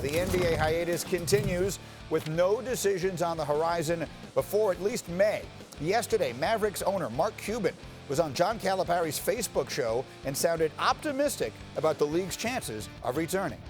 The NBA hiatus continues with no decisions on the horizon before at least May. Yesterday, Mavericks owner Mark Cuban was on John Calipari's Facebook show and sounded optimistic about the league's chances of returning.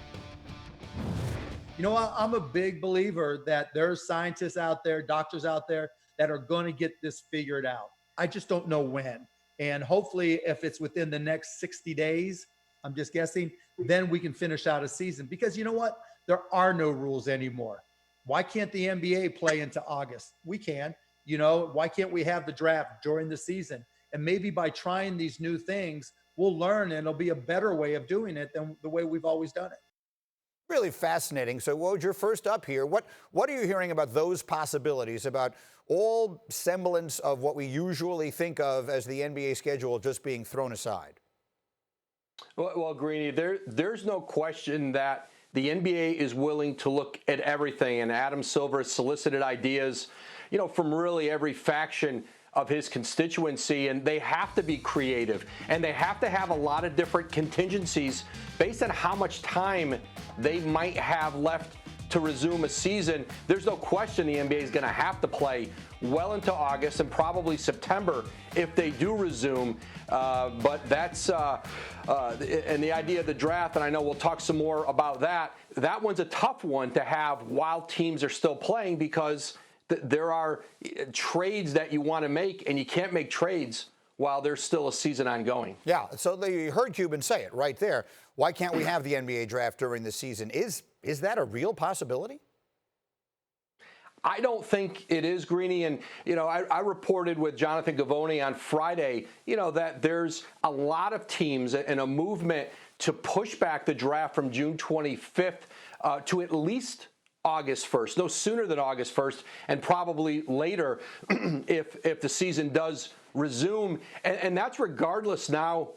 You know, I'm a big believer that there's scientists out there, doctors out there that are going to get this figured out. I just don't know when. And hopefully, if it's within the next 60 days, I'm just guessing, then we can finish out a season. Because you know what? There are no rules anymore. Why can't the NBA play into August? We can. You know, why can't we have the draft during the season? And maybe by trying these new things, we'll learn and it'll be a better way of doing it than the way we've always done it. Really fascinating. So, Woj, you're first up here. What are you hearing about those possibilities, about all semblance of what we usually think of as the NBA schedule just being thrown aside? Well, Greeny, there's no question that the NBA is willing to look at everything, and Adam Silver has solicited ideas, you know, from really every faction of his constituency, and they have to be creative, and they have to have a lot of different contingencies based on how much time they might have left to resume a season. There's no question the NBA is going to have to play well into August and probably September if they do resume. But that's and the idea of the draft, and I know we'll talk some more about that. That one's a tough one to have while teams are still playing, because there are trades that you want to make, and you can't make trades while there's still a season ongoing. Yeah, so they heard Cuban say it right there. Why can't we have the NBA draft during the season? Is that a real possibility? I don't think it is, Greeny. And, you know, I reported with Jonathan Gavoni on Friday, you know, that there's a lot of teams and a movement to push back the draft from June 25th to at least August 1st, no sooner than August 1st, and probably later if the season does resume. And that's regardless now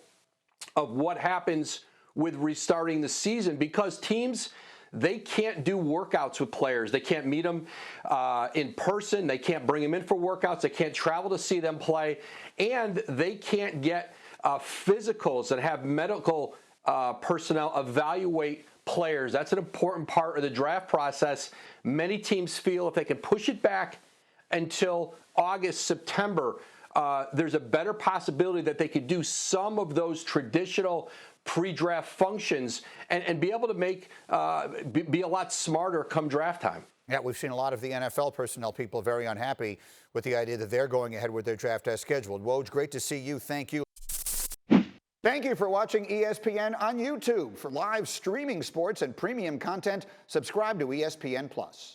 of what happens with restarting the season, because teams, they can't do workouts with players. They can't meet them in person. They can't bring them in for workouts. They can't travel to see them play. And they can't get physicals and have medical personnel evaluate players. That's an important part of the draft process. Many teams feel if they can push it back until August, September, there's a better possibility that they could do some of those traditional pre-draft functions and be able to make be a lot smarter come draft time. Yeah, we've seen a lot of the NFL personnel people very unhappy with the idea that they're going ahead with their draft as scheduled. Woj, great to see you. Thank you. Thank you for watching ESPN on YouTube. For live streaming sports and premium content, subscribe to ESPN+.